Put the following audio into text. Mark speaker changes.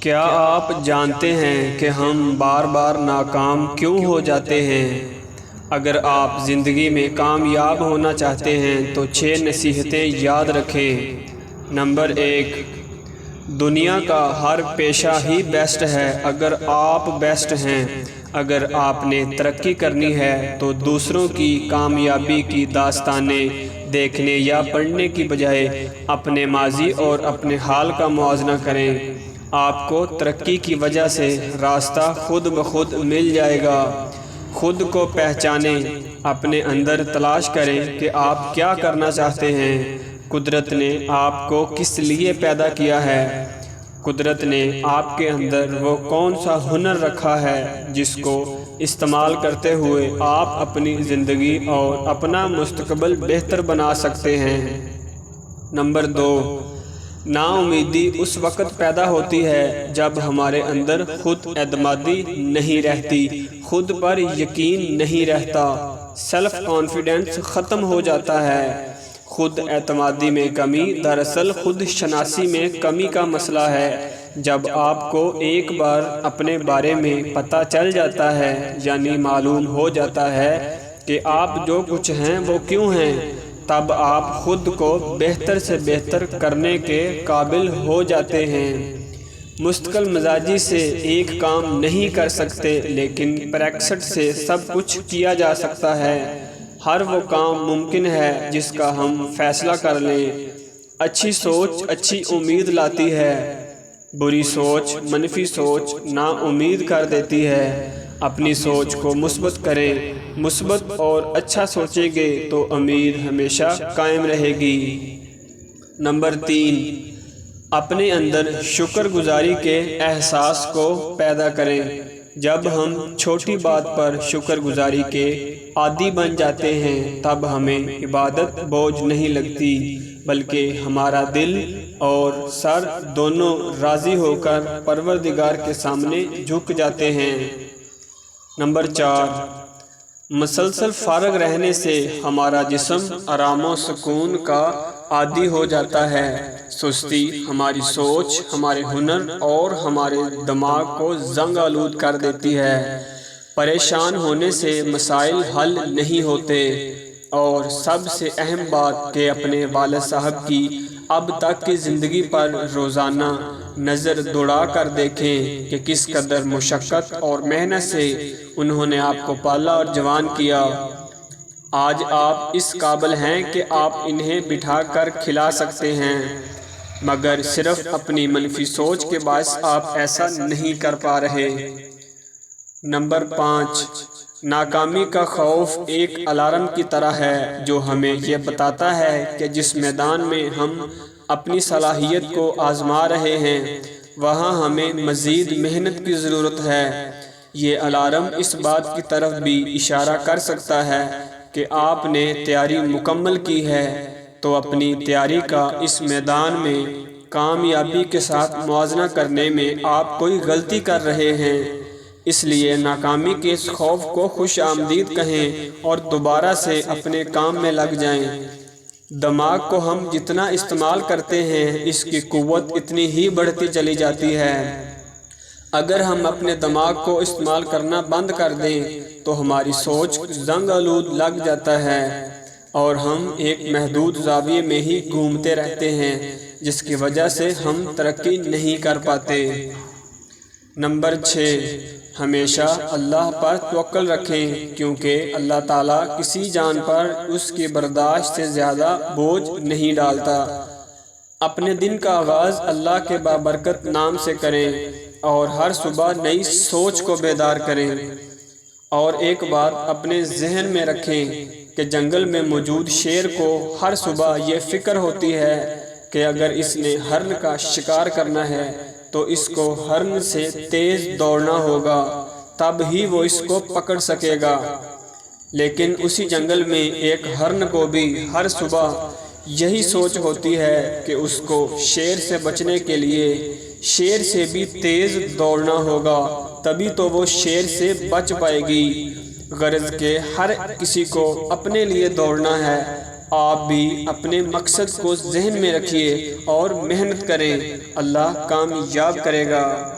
Speaker 1: کیا آپ جانتے ہیں کہ ہم بار بار ناکام کیوں ہو جاتے ہیں؟ اگر آپ زندگی میں کامیاب ہونا چاہتے ہیں تو 6 نصیحتیں یاد رکھیں۔ نمبر 1، دنیا کا ہر پیشہ ہی بیسٹ ہے اگر آپ بیسٹ ہیں۔ اگر آپ نے ترقی کرنی ہے تو دوسروں کی کامیابی کی داستانیں دیکھنے یا پڑھنے کی بجائے اپنے ماضی اور اپنے حال کا موازنہ کریں۔ آپ کو ترقی کی وجہ سے راستہ خود بخود مل جائے گا۔ خود کو پہچانیں، اپنے اندر تلاش کریں کہ آپ کیا کرنا چاہتے ہیں۔ قدرت نے آپ کو کس لیے پیدا کیا ہے؟ قدرت نے آپ کے اندر وہ کون سا ہنر رکھا ہے جس کو استعمال کرتے ہوئے آپ اپنی زندگی اور اپنا مستقبل بہتر بنا سکتے ہیں۔ نمبر 2، نا امیدی اس وقت پیدا ہوتی ہے جب ہمارے اندر خود اعتمادی نہیں رہتی، خود پر یقین نہیں رہتا، سیلف کانفیڈنس ختم ہو جاتا ہے۔ خود اعتمادی میں کمی دراصل خود شناسی میں کمی کا مسئلہ ہے۔ جب آپ کو ایک بار اپنے بارے میں پتہ چل جاتا ہے، یعنی معلوم ہو جاتا ہے کہ آپ جو کچھ ہیں وہ کیوں ہیں، تب آپ خود کو بہتر سے بہتر کرنے کے قابل ہو جاتے ہیں۔ مستقل مزاجی سے ایک کام نہیں کر سکتے، لیکن پریکٹس سے سب کچھ کیا جا سکتا ہے۔ ہر وہ کام ممکن ہے جس کا ہم فیصلہ کر لیں۔ اچھی سوچ اچھی امید لاتی ہے، بری سوچ منفی سوچ نا امید کر دیتی ہے۔ اپنی سوچ کو مثبت کریں، مثبت اور اچھا سوچیں گے تو امید ہمیشہ قائم رہے گی۔ نمبر 3، اپنے اندر شکر گزاری کے احساس کو پیدا کریں۔ جب ہم چھوٹی بات پر شکر گزاری کے عادی بن جاتے ہیں تب ہمیں عبادت بوجھ نہیں لگتی، بلکہ ہمارا دل اور سر دونوں راضی ہو کر پروردگار کے سامنے جھک جاتے ہیں۔ نمبر 4، مسلسل فارغ رہنے سے ہمارا جسم آرام و سکون کا عادی ہو جاتا ہے۔ سستی ہماری سوچ، ہمارے ہنر اور ہمارے دماغ کو زنگ آلود کر دیتی ہے۔ پریشان ہونے سے مسائل حل نہیں ہوتے۔ اور سب سے اہم بات کہ اپنے والد صاحب کی اب تک کی زندگی پر روزانہ نظر دوڑا کر دیکھیں کہ کس قدر مشقت اور محنت سے انہوں نے آپ کو پالا اور جوان کیا۔ آج آپ اس قابل ہیں کہ آپ انہیں بٹھا کر کھلا سکتے ہیں، مگر صرف اپنی منفی سوچ کے باعث آپ ایسا نہیں کر پا رہے۔ نمبر 5، ناکامی کا خوف ایک الارم کی طرح ہے جو ہمیں یہ بتاتا ہے کہ جس میدان میں ہم اپنی صلاحیت کو آزما رہے ہیں وہاں ہمیں مزید محنت کی ضرورت ہے۔ یہ الارم اس بات کی طرف بھی اشارہ کر سکتا ہے کہ آپ نے تیاری مکمل کی ہے، تو اپنی تیاری کا اس میدان میں کامیابی کے ساتھ موازنہ کرنے میں آپ کوئی غلطی کر رہے ہیں۔ اس لیے ناکامی کے اس خوف کو خوش آمدید کہیں اور دوبارہ سے اپنے کام میں لگ جائیں۔ دماغ کو ہم جتنا استعمال کرتے ہیں اس کی قوت اتنی ہی بڑھتی چلی جاتی ہے۔ اگر ہم اپنے دماغ کو استعمال کرنا بند کر دیں تو ہماری سوچ زنگ آلود لگ جاتا ہے اور ہم ایک محدود زاویے میں ہی گھومتے رہتے ہیں، جس کی وجہ سے ہم ترقی نہیں کر پاتے۔ نمبر 6، ہمیشہ اللہ پر توکل رکھیں، کیونکہ اللہ تعالیٰ کسی جان پر اس کی برداشت سے زیادہ بوجھ نہیں ڈالتا۔ اپنے دن کا آغاز اللہ کے بابرکت نام سے کریں اور ہر صبح نئی سوچ کو بیدار کریں۔ اور ایک بات اپنے ذہن میں رکھیں کہ جنگل میں موجود شیر کو ہر صبح یہ فکر ہوتی ہے کہ اگر اس نے ہرن کا شکار کرنا ہے تو اس کو ہرن سے تیز دوڑنا ہوگا، تب ہی وہ اس کو پکڑ سکے گا۔ لیکن اسی جنگل میں ایک ہرن کو بھی ہر صبح یہی سوچ ہوتی ہے کہ اس کو شیر سے بچنے کے لیے شیر سے بھی تیز دوڑنا ہوگا، تبھی تو وہ شیر سے بچ پائے گی۔ غرض کہ ہر کسی کو اپنے لیے دوڑنا ہے، آپ بھی اپنے مقصد کو ذہن میں رکھیے اور محنت کریں، اللہ کامیاب کرے گا۔